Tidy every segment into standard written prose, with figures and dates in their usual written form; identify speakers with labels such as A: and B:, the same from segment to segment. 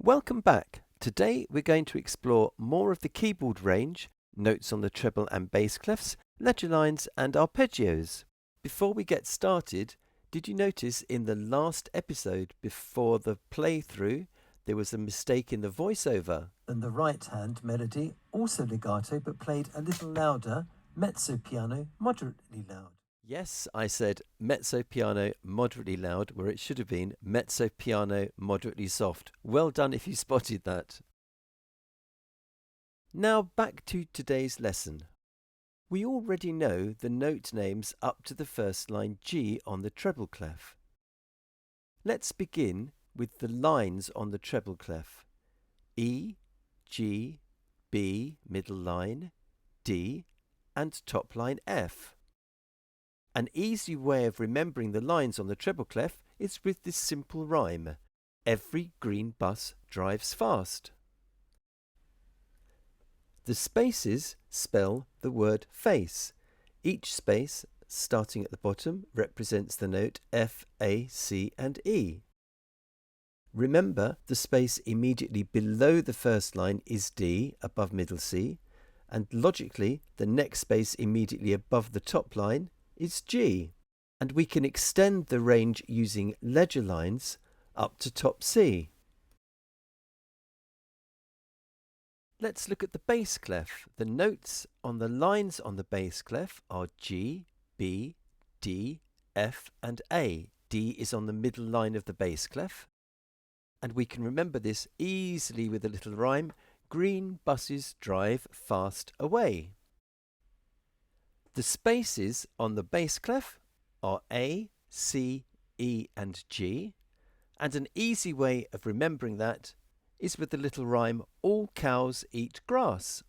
A: Welcome back. Today we're going to explore more of the keyboard range, notes on the treble and bass clefs, ledger lines and arpeggios. Before we get started, did you notice in the last episode before the playthrough there was a mistake in the voiceover?
B: And the right-hand melody, also legato but played a little louder, mezzo piano, moderately loud.
A: Yes, I said mezzo piano moderately loud where it should have been mezzo piano moderately soft. Well done if you spotted that. Now back to today's lesson. We already know the note names up to the first line G on the treble clef. Let's begin with the lines on the treble clef. E, G, B, middle line, D, and top line F. An easy way of remembering the lines on the treble clef is with this simple rhyme: every green bus drives fast. The spaces spell the word face. Each space, starting at the bottom, represents the note F, A, C and E. Remember, the space immediately below the first line is D, above middle C, and logically the next space immediately above the top line is G, and we can extend the range using ledger lines up to top C. Let's look at the bass clef. The notes on the lines on the bass clef are G, B, D, F and A. D is on the middle line of the bass clef, and we can remember this easily with a little rhyme: green buses drive fast away. The spaces on the bass clef are A, C, E and G, and an easy way of remembering that is with the little rhyme: all cows eat grass.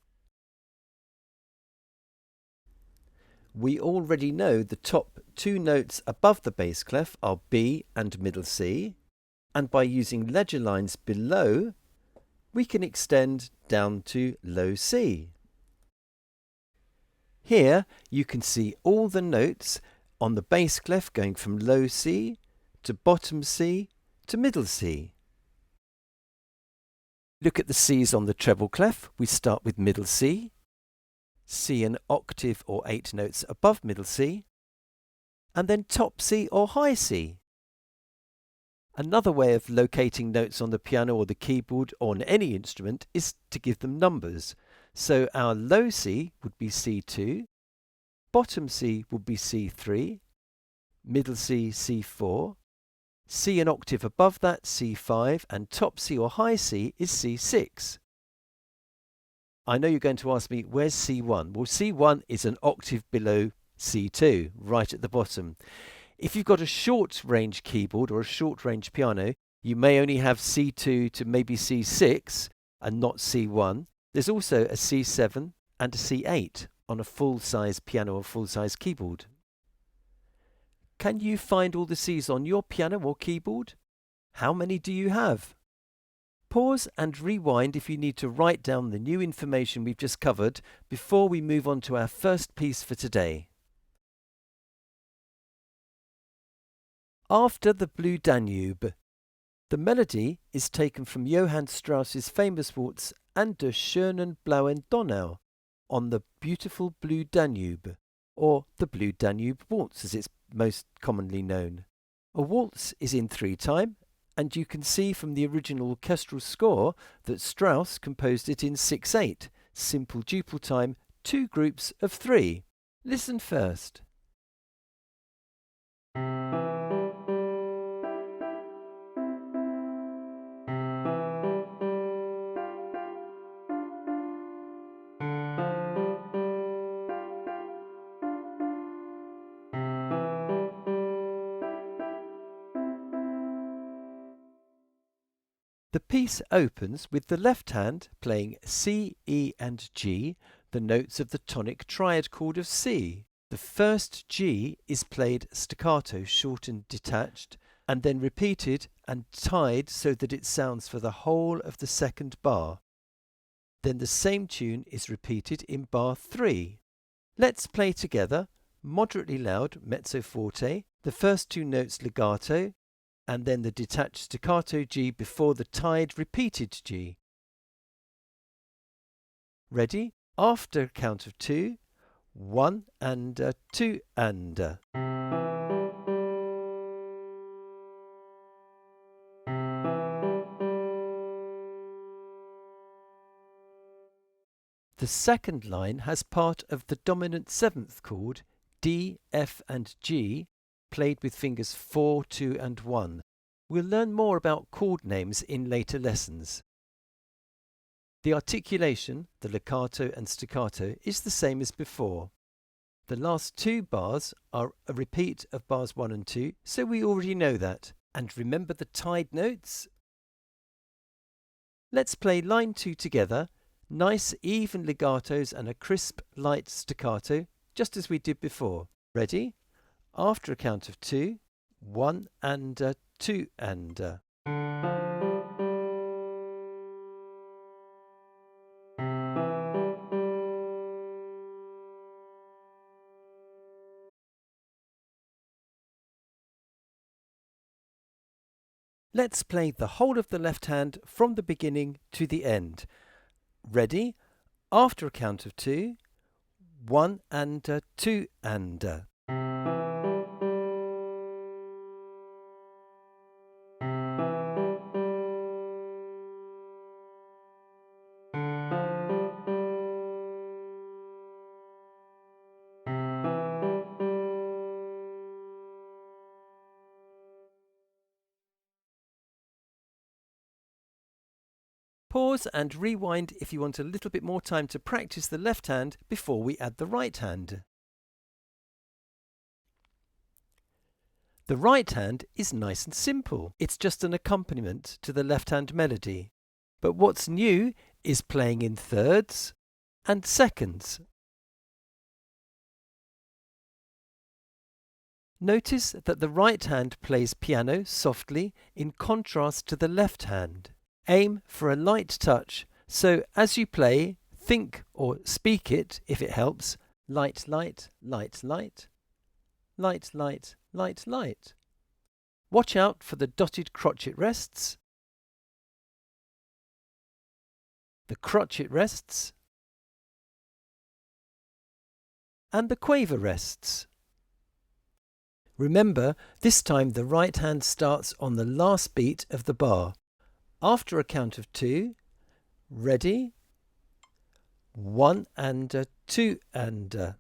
A: We already know the top two notes above the bass clef are B and middle C, and by using ledger lines below we can extend down to low C. Here you can see all the notes on the bass clef going from low C to bottom C to middle C. Look at the C's on the treble clef. We start with middle C, C an octave or 8 notes above middle C, and then top C or high C. Another way of locating notes on the piano or the keyboard or on any instrument is to give them numbers. So our low C would be C2, bottom C would be C3, middle C C4, C an octave above that C5, and top C or high C is C6. I know you're going to ask me, where's C1? Well, C1 is an octave below C2, right at the bottom. If you've got a short range keyboard or a short range piano, you may only have C2 to maybe C6 and not C1. There's also a C7 and a C8 on a full-size piano or full-size keyboard. Can you find all the C's on your piano or keyboard? How many do you have? Pause and rewind if you need to write down the new information we've just covered before we move on to our first piece for today. After the Blue Danube. The melody is taken from Johann Strauss's famous waltz An der schönen blauen Donau, on the beautiful Blue Danube, or the Blue Danube Waltz as it's most commonly known. A waltz is in 3/time, and you can see from the original orchestral score that Strauss composed it in 6/8, simple duple time, 2 groups of 3. Listen first. The piece opens with the left hand playing C, E and G, the notes of the tonic triad chord of C. The first G is played staccato, short and detached, and then repeated and tied so that it sounds for the whole of the second bar. Then the same tune is repeated in bar 3. Let's play together, moderately loud, mezzo forte, the first 2 notes legato, and then the detached staccato G before the tied repeated G. Ready? After a count of 2, 1 and 2 and. The second line has part of the dominant seventh chord, D, F and G, played with fingers 4, 2 and 1. We'll learn more about chord names in later lessons. The articulation, the legato and staccato, is the same as before. The last 2 bars are a repeat of bars 1 and 2, so we already know that. And remember the tied notes? Let's play line 2 together. Nice even legatos and a crisp light staccato, just as we did before. Ready? After a count of 2, 1 and 2 and. Let's play the whole of the left hand from the beginning to the end. Ready? After a count of 2, 1 and 2 and. Pause and rewind if you want a little bit more time to practice the left hand before we add the right hand. The right hand is nice and simple. It's just an accompaniment to the left hand melody. But what's new is playing in thirds and seconds. Notice that the right hand plays piano softly in contrast to the left hand. Aim for a light touch, so as you play, think or speak it, if it helps, light, light, light, light, light, light, light, light. Watch out for the dotted crotchet rests, the crotchet rests, and the quaver rests. Remember, this time the right hand starts on the last beat of the bar. After a count of 2, ready? 1 and 2 and.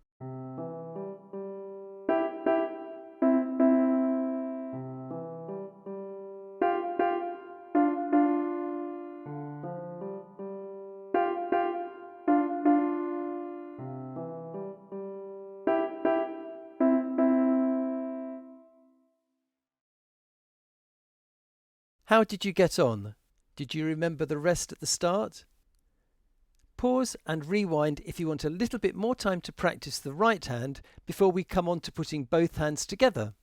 A: How did you get on? Did you remember the rest at the start? Pause and rewind if you want a little bit more time to practice the right hand before we come on to putting both hands together.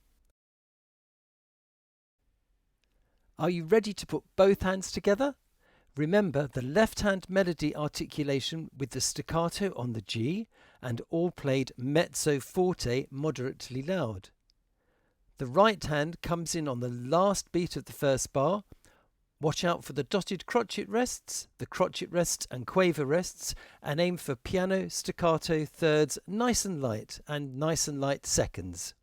A: Are you ready to put both hands together? Remember the left hand melody articulation with the staccato on the G and all played mezzo forte moderately loud. The right hand comes in on the last beat of the first bar. Watch out for the dotted crotchet rests, the crotchet rests and quaver rests, and aim for piano, staccato, thirds, nice and light seconds.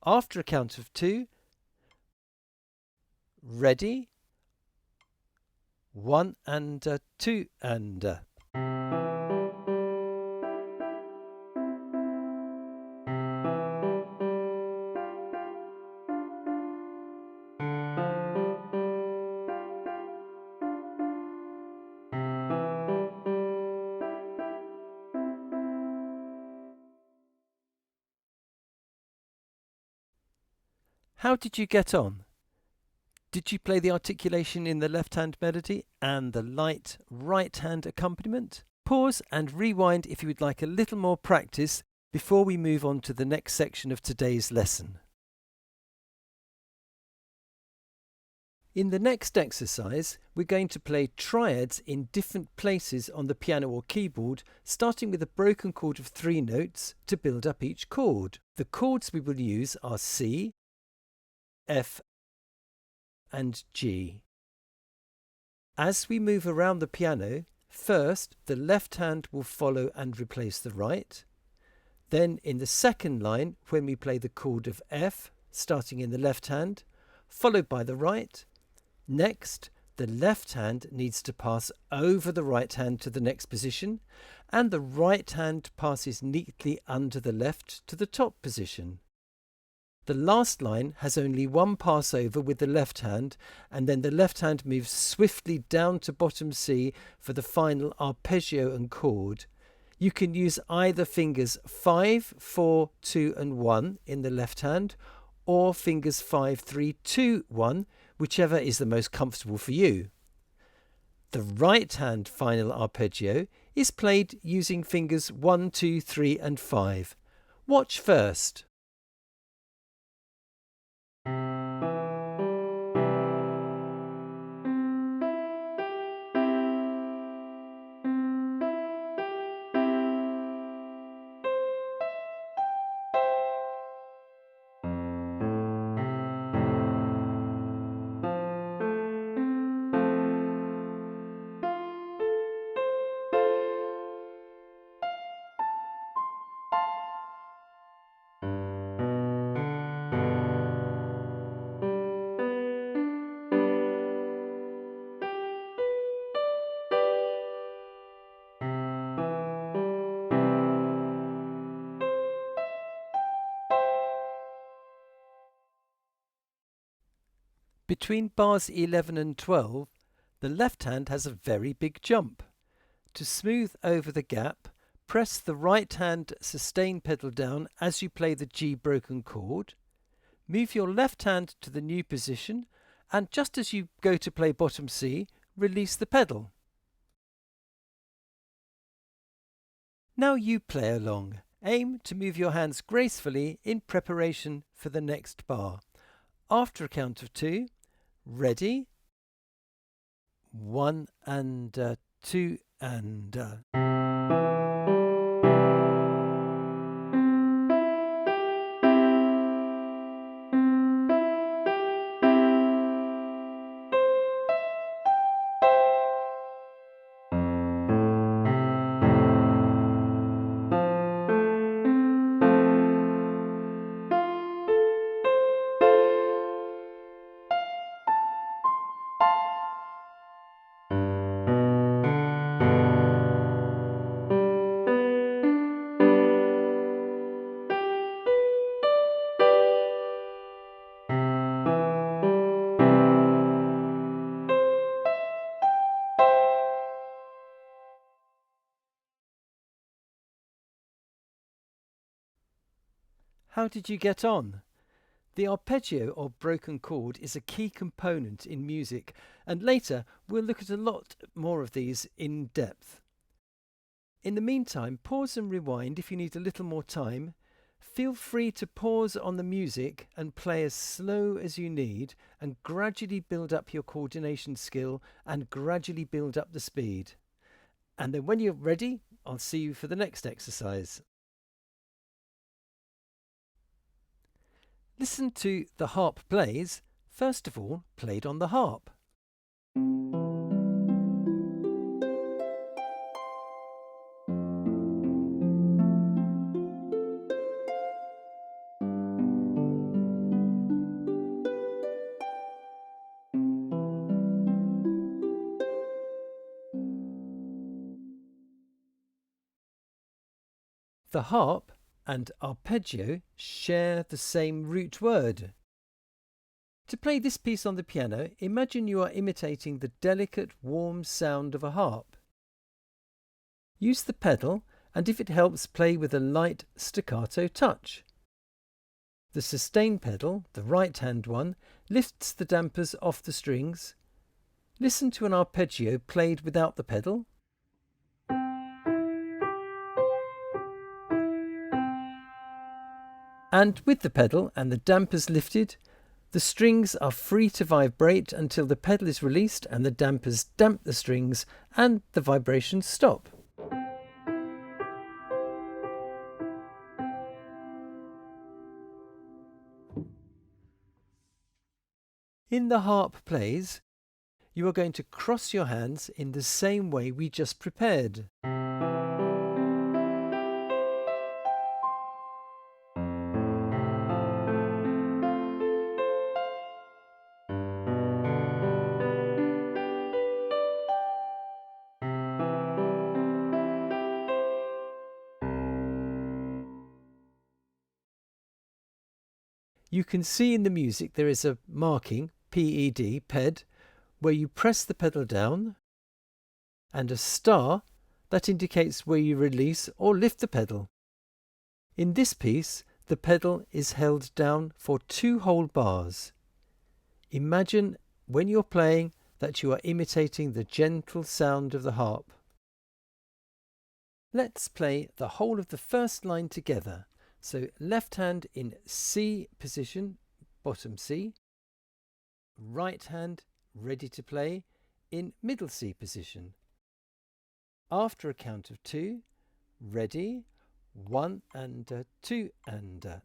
A: After a count of 2, ready? 1 and 2 and. How did you get on? Did you play the articulation in the left hand melody and the light right hand accompaniment? Pause and rewind if you would like a little more practice before we move on to the next section of today's lesson. In the next exercise, we're going to play triads in different places on the piano or keyboard, starting with a broken chord of 3 notes to build up each chord. The chords we will use are C, F and G. As we move around the piano, first the left hand will follow and replace the right. Then in the second line, when we play the chord of F, starting in the left hand, followed by the right. Next, the left hand needs to pass over the right hand to the next position, and the right hand passes neatly under the left to the top position. The last line has only one pass over with the left hand, and then the left hand moves swiftly down to bottom C for the final arpeggio and chord. You can use either fingers 5, 4, 2 and 1 in the left hand, or fingers 5, 3, 2, 1, whichever is the most comfortable for you. The right hand final arpeggio is played using fingers 1, 2, 3 and 5. Watch first. Between bars 11 and 12, the left hand has a very big jump. To smooth over the gap, press the right hand sustain pedal down as you play the G broken chord. Move your left hand to the new position, and just as you go to play bottom C, release the pedal. Now you play along. Aim to move your hands gracefully in preparation for the next bar. After a count of 2, ready? 1 and 2 and... How did you get on? The arpeggio or broken chord is a key component in music, and later we'll look at a lot more of these in depth. In the meantime, pause and rewind if you need a little more time. Feel free to pause on the music and play as slow as you need, and gradually build up your coordination skill and gradually build up the speed. And then when you're ready, I'll see you for the next exercise. Listen to the harp plays, first of all played on the harp. The harp and arpeggio share the same root word. To play this piece on the piano, imagine you are imitating the delicate, warm sound of a harp. Use the pedal, and if it helps, play with a light staccato touch. The sustain pedal, the right-hand one, lifts the dampers off the strings. Listen to an arpeggio played without the pedal. And with the pedal and the dampers lifted, the strings are free to vibrate until the pedal is released and the dampers damp the strings and the vibrations stop. In the harp plays, you are going to cross your hands in the same way we just prepared. You can see in the music there is a marking, PED, PED, where you press the pedal down, and a star that indicates where you release or lift the pedal. In this piece, the pedal is held down for 2 whole bars. Imagine when you're playing that you are imitating the gentle sound of the harp. Let's play the whole of the first line together. So left hand in C position, bottom C, right hand ready to play in middle C position. After a count of 2, ready, 1 and 2 and.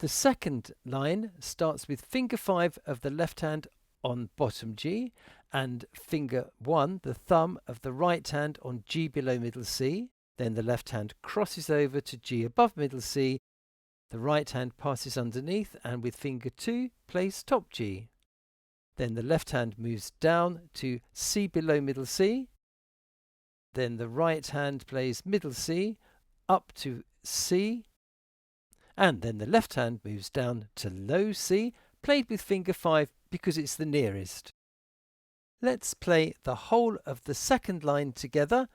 A: The second line starts with finger 5 of the left hand on bottom G and finger 1, the thumb of the right hand on G below middle C. Then the left hand crosses over to G above middle C. The right hand passes underneath and with finger 2 plays top G. Then the left hand moves down to C below middle C. Then the right hand plays middle C up to C. And then the left hand moves down to low C, played with finger 5 because it's the nearest. Let's play the whole of the second line together.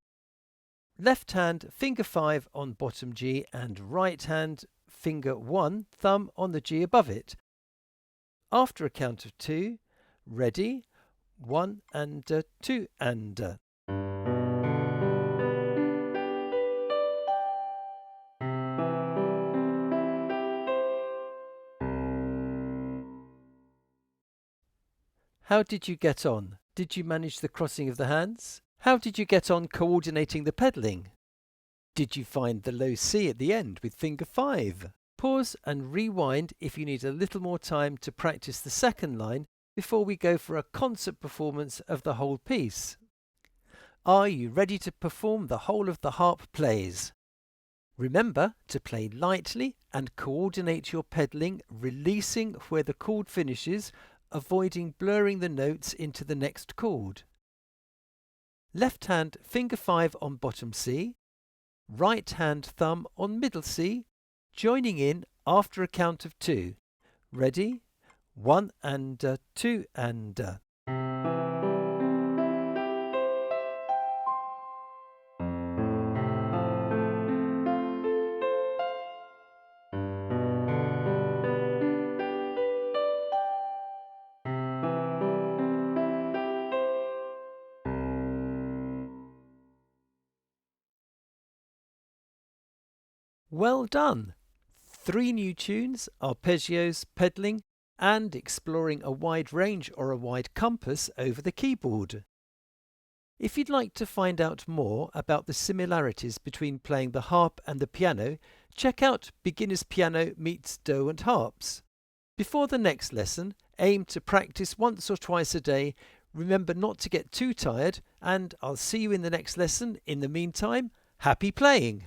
A: Left hand finger 5 on bottom G and right hand finger 1, thumb on the G above it. After a count of 2, ready, 1 and 2 and. How did you get on? Did you manage the crossing of the hands? How did you get on coordinating the pedalling? Did you find the low C at the end with finger 5? Pause and rewind if you need a little more time to practice the second line before we go for a concert performance of the whole piece. Are you ready to perform the whole of the harp plays? Remember to play lightly and coordinate your pedalling, releasing where the chord finishes, avoiding blurring the notes into the next chord. Left hand finger 5 on bottom C, right hand thumb on middle C, joining in after a count of 2. Ready? 1 and 2 and. Well done! 3 new tunes, arpeggios, pedalling, and exploring a wide range or a wide compass over the keyboard. If you'd like to find out more about the similarities between playing the harp and the piano, check out Beginner's Piano meets Derwent Harps. Before the next lesson, aim to practice once or twice a day. Remember not to get too tired, and I'll see you in the next lesson. In the meantime, happy playing!